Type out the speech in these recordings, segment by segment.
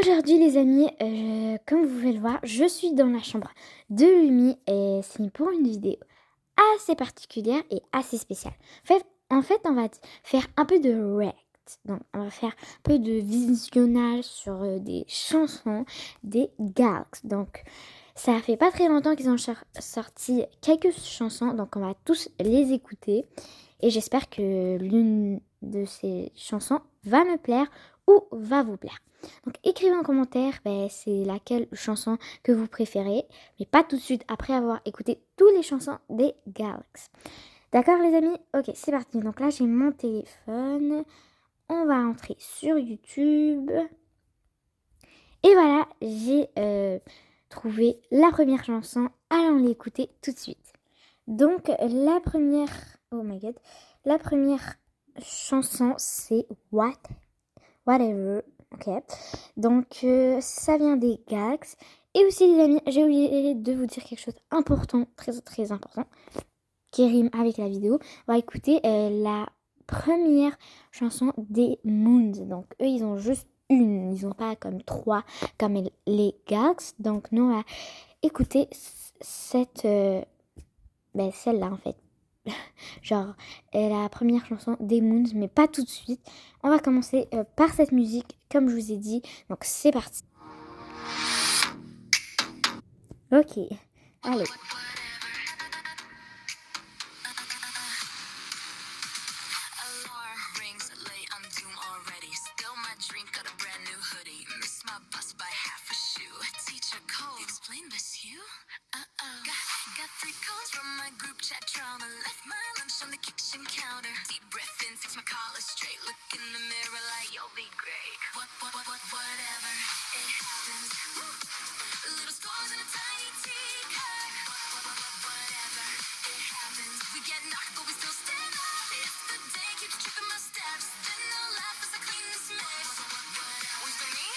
Aujourd'hui les amis, comme vous pouvez le voir, je suis dans la chambre de Lumi et c'est pour une vidéo assez particulière et assez spéciale. En fait, on va faire un peu de react. Donc, on va faire un peu de visionnage sur des chansons des Galaxy. Donc, ça fait pas très longtemps qu'ils ont sorti quelques chansons, donc on va tous les écouter. Et j'espère que l'une de ces chansons va me plaire ou va vous plaire. Donc écrivez en commentaire c'est laquelle chanson que vous préférez, mais pas tout de suite après avoir écouté toutes les chansons des Galaxy. D'accord les amis? Ok, c'est parti. Donc là j'ai mon téléphone. On va entrer sur YouTube. Et voilà, j'ai trouvé la première chanson. Allons l'écouter tout de suite. Donc la première... Oh my god. La première chanson c'est Whatever. Ok. Donc ça vient des Galaxy. Et aussi les amis, j'ai oublié de vous dire quelque chose d'important, très très important, qui rime avec la vidéo. On va écouter la première chanson des Moons. Donc eux ils ont juste une, ils n'ont pas comme trois comme les Galaxy. Donc nous on va écouter cette celle-là en fait. Genre la première chanson des Moons, mais pas tout de suite. On va commencer par cette musique comme je vous ai dit. Donc c'est parti. Ok, allez. Got 3 calls from my group chat trauma. Left my lunch on the kitchen counter. Deep breath in, fix my collar straight. Look in the mirror like you'll be great. Whatever, it happens. A little scars in a tiny teacup. Whatever, it happens. We get knocked, but we still stand up. If the day keeps tripping my steps, then I'll laugh as I clean this mess. Was for me?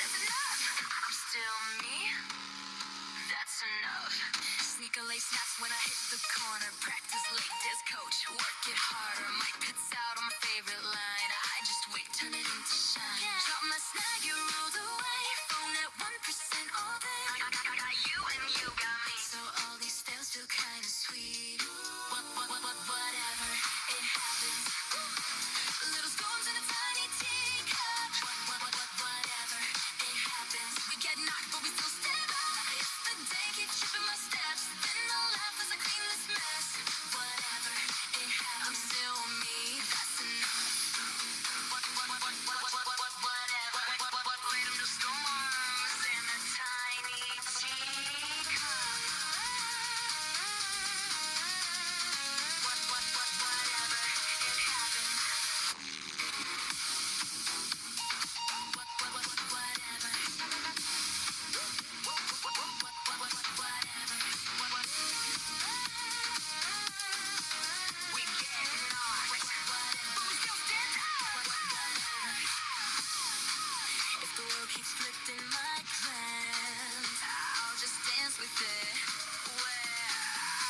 That's enough. I'm still me. That's enough. Sneaker lace snaps when I hit the corner. Practice late as coach. Work it harder. Might pits out on my favorite line. I just wait, turn it into shine. Drop my snag, you rolled away. Phone at 1% all day. I got you and you got me. So all these fails feel kinda sweet. Whatever, it happens. Little storms in a tiny teacup. Whatever, it happens. We get knocked, but we still stand up. If the day keeps tripping my steps, then I'll laugh as I clean this mess. Whatever, it happens. I'm still me, that's enough. Whatever, little storms in a tiny teacup. Whatever, it happens. If the world keeps flipping my plans, I'll just dance with it. Where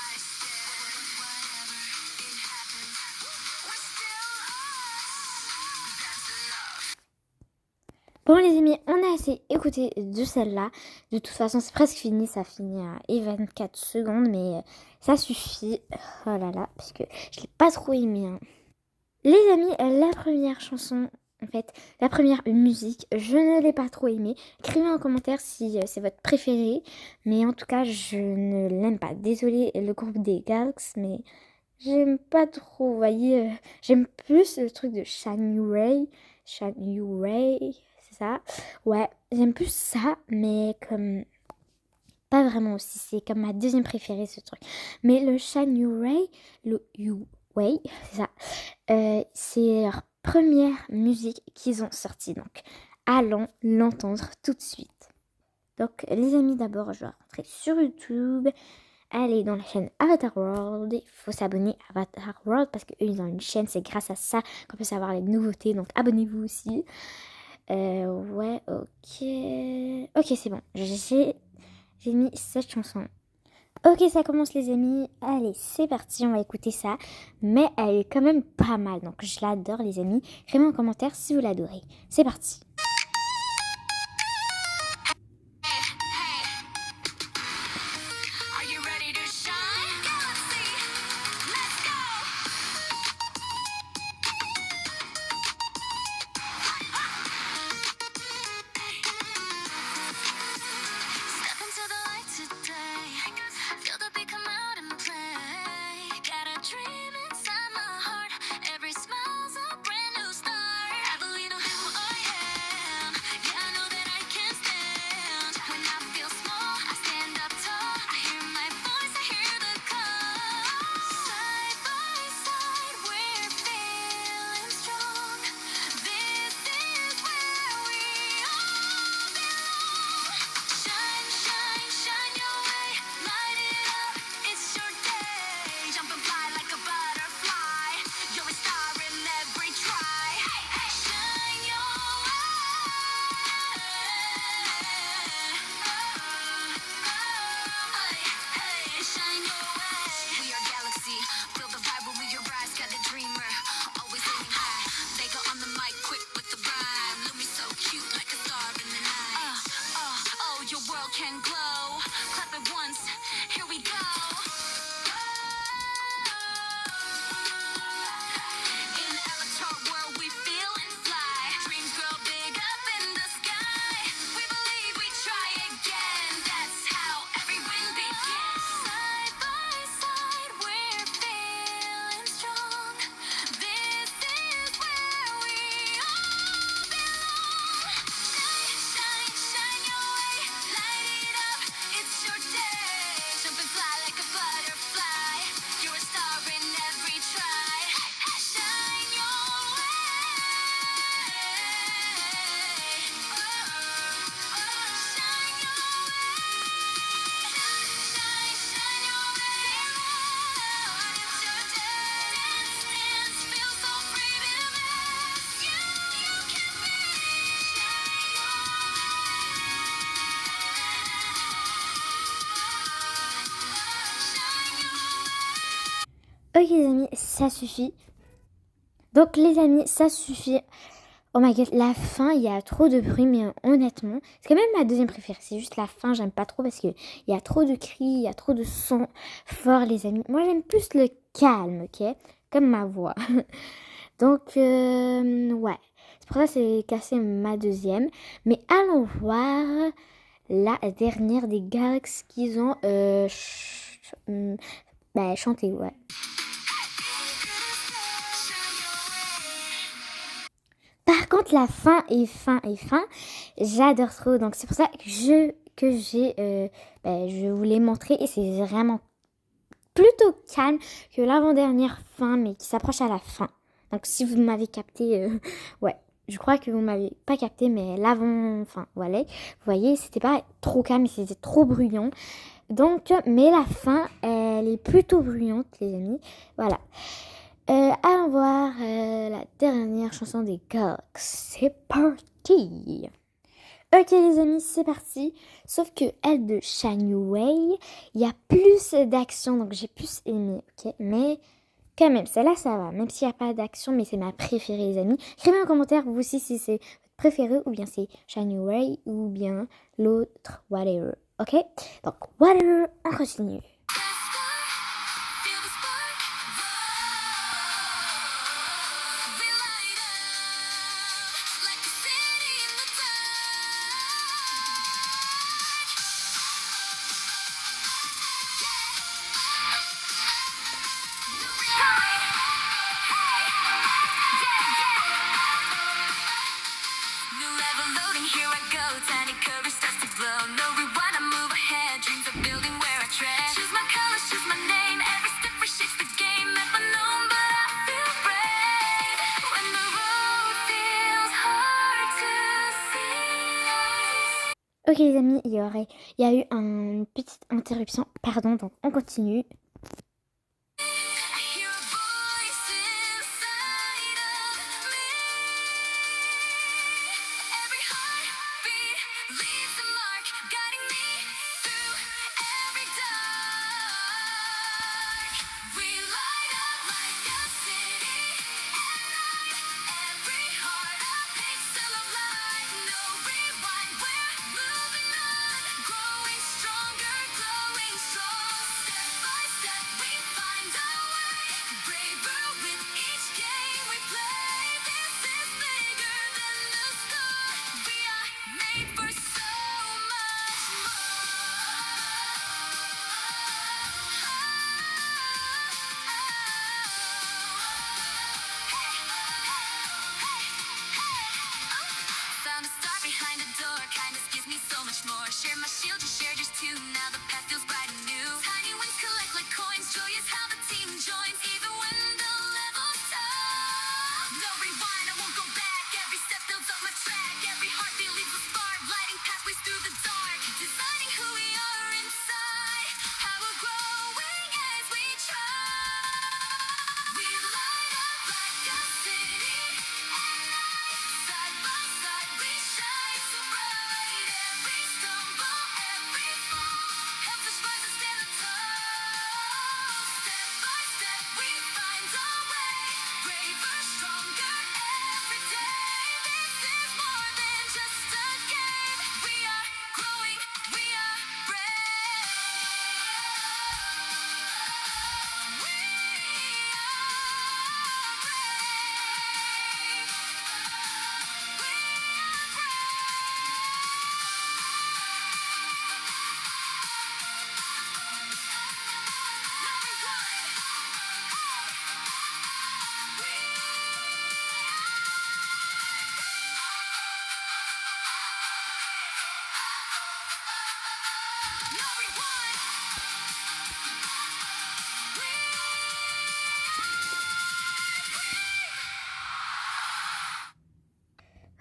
I stand, whatever, it happens. We're still us. That's enough. Bon les amis, on a assez écouté de celle-là. De toute façon, c'est presque fini. Ça finit à 24 secondes, mais ça suffit. Oh là là, parce que je l'ai pas trop aimé. Hein. Les amis, la première chanson, en fait, la première musique, je ne l'ai pas trop aimée. Écrivez en commentaire si c'est votre préféré. Mais en tout cas, je ne l'aime pas. Désolée, le groupe des Galaxy, mais j'aime pas trop. Vous voyez, j'aime plus le truc de Shine You Ray. Shine You Ray, c'est ça? Ouais, j'aime plus ça, mais comme... Pas vraiment aussi, c'est comme ma deuxième préférée ce truc. Mais le Shine You Ray, le You Way, c'est ça. C'est leur première musique qu'ils ont sortie. Donc, allons l'entendre tout de suite. Donc, les amis, d'abord, je vais rentrer sur YouTube. Allez dans la chaîne Avatar World. Il faut s'abonner à Avatar World parce qu'eux, ils ont une chaîne. C'est grâce à ça qu'on peut savoir les nouveautés. Donc, abonnez-vous aussi. Ouais, ok. Ok, c'est bon. J'ai mis cette chanson. Ok, ça commence les amis. Allez, c'est parti, on va écouter ça. Mais elle est quand même pas mal, donc je l'adore les amis. Écrivez en commentaire si vous l'adorez. C'est parti. can glow. Clap it once, here we go. In an avatar world we feel and fly. Dreams grow big up in the sky. We believe, we try again. That's how every win begins. Side by side we're feeling strong. This is where we all belong. Shine, shine, shine your way. Light it up, it's your day. Jump and fly like a butterfly. You're a star in every try. Shine your way. Shine your way. Shine, shine your way. It's your day. Dance, dance, feel so free to dance. You can be. Ok les amis, ça suffit. Donc les amis, ça suffit. Oh my god, la fin, il y a trop de bruit, mais honnêtement, c'est quand même ma deuxième préférée. C'est juste la fin, j'aime pas trop parce qu'il y a trop de cris, il y a trop de sons forts, les amis. Moi, j'aime plus le calme, ok? Comme ma voix. Donc, ouais. C'est pour ça que c'est cassé ma deuxième. Mais allons voir la dernière des gags qu'ils ont chanté, ouais. Par contre, la fin est fin. J'adore trop. Donc, c'est pour ça que je vous l'ai montré. Et c'est vraiment plutôt calme que l'avant-dernière fin, mais qui s'approche à la fin. Donc, si vous m'avez capté, ouais. Je crois que vous m'avez pas capté, mais enfin, voilà. Vous voyez, c'était pas trop calme, c'était trop bruyant. Donc, mais la fin, elle est plutôt bruyante, les amis. Voilà. Allons voir la dernière chanson des Galax. C'est parti. Ok les amis, c'est parti. Sauf que elle de Shine Your Way, il y a plus d'action, donc j'ai plus aimé, ok. Mais quand même, celle-là, ça va. Même s'il n'y a pas d'action, mais c'est ma préférée, les amis. Écrivez en commentaire, vous aussi, si c'est votre préféré, ou bien c'est Shine Your Way, ou bien l'autre, whatever. Ok. Donc, whatever, on continue. Feel the spark. We light up like a city in the dark. New level loading, here I go. Tiny courage starts to blow. No rewind, I move ahead. Dreams are building where I tread. Choose my colors, choose my name. Every step reshapes the game. Never known, but I feel brave. When the road feels hard to see. Ok les amis, il y a eu une petite interruption, pardon, donc on continue. I hear a voice inside of me. Every heartbeat leaves a mark, guiding me through every dark. We light up like a city at night. Every heart a pixel of light. No rewind, we're moving on, growing stronger, glowing strong. Step by step.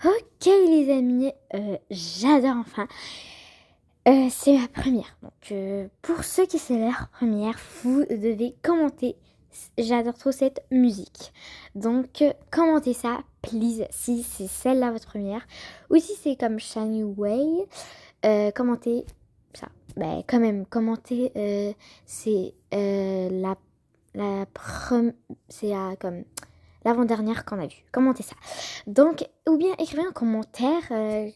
Ok les amis, j'adore enfin. C'est ma première. Donc pour ceux qui c'est leur première, vous devez commenter. J'adore trop cette musique. Donc commentez ça, please, si c'est celle-là votre première. Ou si c'est comme Shiny Way, commentez ça. Ben quand même, commentez, c'est c'est comme l'avant-dernière qu'on a vue. Commentez ça. Donc, ou bien écrivez un commentaire que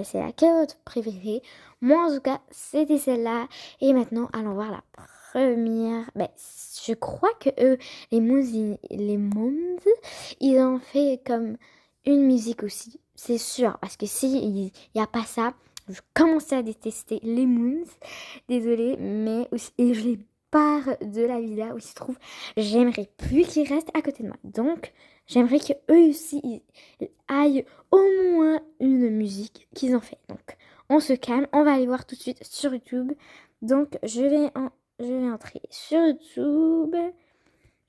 c'est laquelle votre préférée. Moi, en tout cas, c'était celle-là. Et maintenant, allons voir la première. Je crois que eux, les Moons, ils ont fait comme une musique aussi. C'est sûr. Parce que s'il n'y a pas ça, je commençais à détester les Moons. Désolée, mais aussi, et je les pars de la villa où ils se trouvent. J'aimerais plus qu'ils restent à côté de moi. Donc, j'aimerais qu'eux aussi ils aillent au moins une musique qu'ils ont fait. Donc, on se calme. On va aller voir tout de suite sur YouTube. Donc, je vais entrer sur YouTube.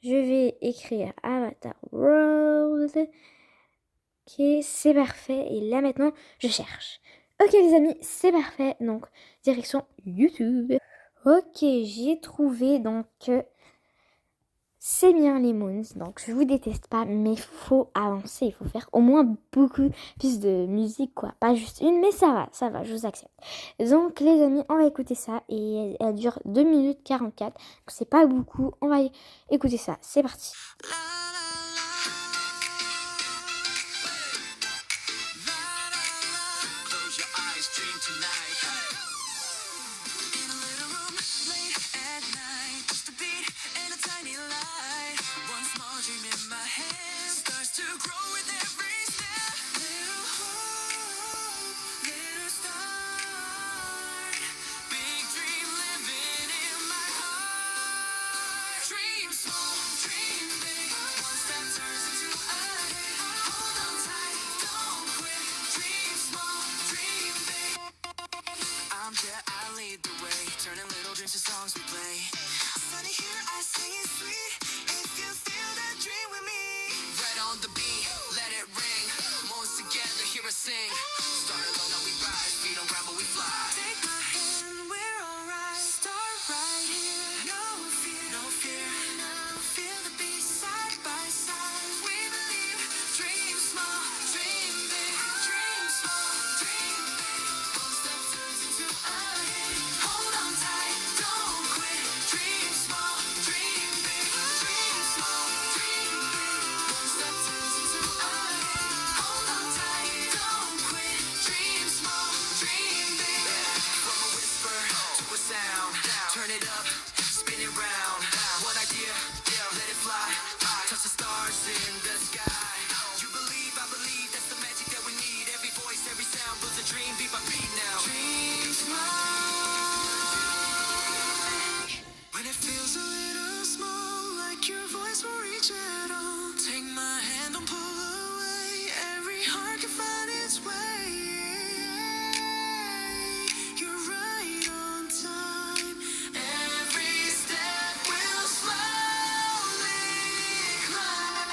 Je vais écrire Avatar World. Ok, c'est parfait. Et là, maintenant, je cherche. Ok, les amis, c'est parfait. Donc, direction YouTube. Ok, j'ai trouvé. Donc, c'est bien les Moons. Donc, je vous déteste pas, mais il faut avancer. Il faut faire au moins beaucoup plus de musique, quoi. Pas juste une, mais ça va, je vous accepte. Donc, les amis, on va écouter ça. Et elle dure 2 minutes 44. Donc, c'est pas beaucoup. On va écouter ça. C'est parti. Close your eyes, dream tonight. In a little room, late at night, just a beat and a tiny light. One small dream in my hand starts to grow with every step. Little hope, little start. Big dream living in my heart. Dream small, dream big. One step turns into a hit. Hold on tight, don't quit. Dream small, dream big. I'm there, I lead the way, turning little dreams to songs we play. Sunny here, I sing it sweet. If you feel that dream with me, right on the beat, let it ring. Moons together, hear us sing. Start low, now we rise. Feet on ground, but we fly. Take my hand, we're alright. Start right here. No fear, no fear. Feel the beat side by side. We believe. Dream small, dream big. Dream small, dream big. One step turns into a hit. Hold on tight, don't quit. Dream small, dream big. Dream small, dream big. One step turns into a hit. Hold on tight, don't quit. Dream small, dream big. From a whisper to a sound, turn it up, spin it round. One idea, let it fly. Touch the stars in the sky. You believe, I believe, that's the magic that we need. Every voice, every sound builds a dream, beat by beat now. Dream small. When it feels a little small, like your voice will reach at all. Take my hand, don't pull away. Every heart can find its way. You're right on time. Every step will slowly climb.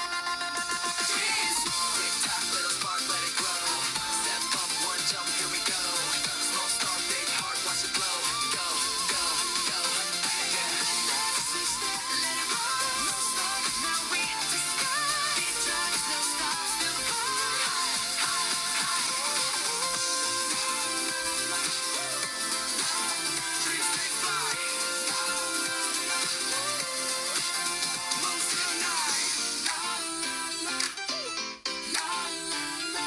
Dream small, tick tock, little spark, let it glow. Step up, one jump, here we go. Small star, big heart, watch it glow. Go, go, go. Yeah. Six step, let it roll. No stop, now we to sky. Beat drives, no stop, still high, high, high. Dreams they fly. Moves tonight. La la la, la la la, la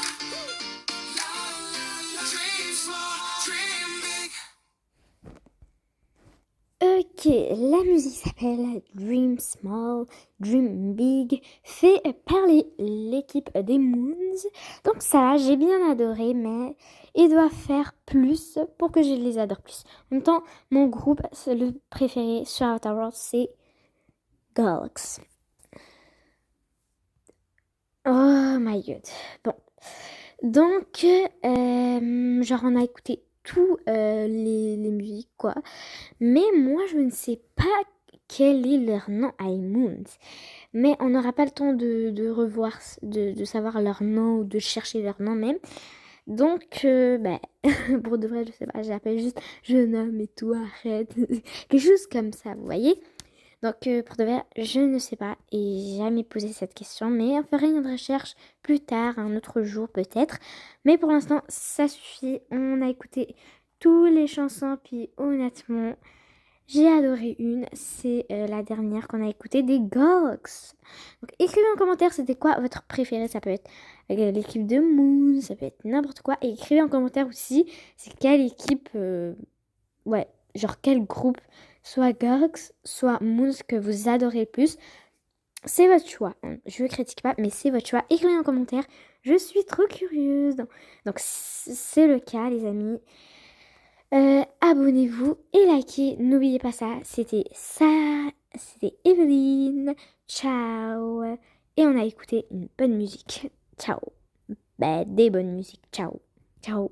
la la. Dream small, dream big. Ok, la musique s'appelle Dream Small, Dream Big, fait par l'équipe des Moons. Donc ça va, j'ai bien adoré, mais il doit faire plus pour que je les adore plus. En même temps, mon groupe le préféré sur Avatar World, c'est Galax. Oh my god. Bon. Donc, genre on a écouté tous les musiques, quoi. Mais moi, je ne sais pas quel est leur nom à Moons. Mais on n'aura pas le temps de revoir, de savoir leur nom ou de chercher leur nom même. Donc, pour de vrai, je sais pas, j'appelle juste jeune homme et tout, arrête. Quelque chose comme ça, vous voyez. Donc, pour de vrai, je ne sais pas et j'ai jamais posé cette question, mais on fera une recherche plus tard, un autre jour peut-être. Mais pour l'instant, ça suffit. On a écouté toutes les chansons, puis honnêtement, j'ai adoré une. C'est la dernière qu'on a écoutée des Gogs. Donc, écrivez en commentaire, c'était quoi votre préféré. Ça peut être l'équipe de Moon, ça peut être n'importe quoi. Et écrivez en commentaire aussi, c'est quelle équipe, ouais, genre quel groupe, soit Gogs, soit Moons que vous adorez le plus. C'est votre choix, hein. Je ne critique pas, mais c'est votre choix. Écrivez en commentaire, je suis trop curieuse. Donc c'est le cas, les amis. Abonnez-vous et likez, n'oubliez pas ça. C'était Evelyne. Ciao. Et on a écouté une bonne musique. Ciao. Des bonnes musiques. Ciao. Ciao.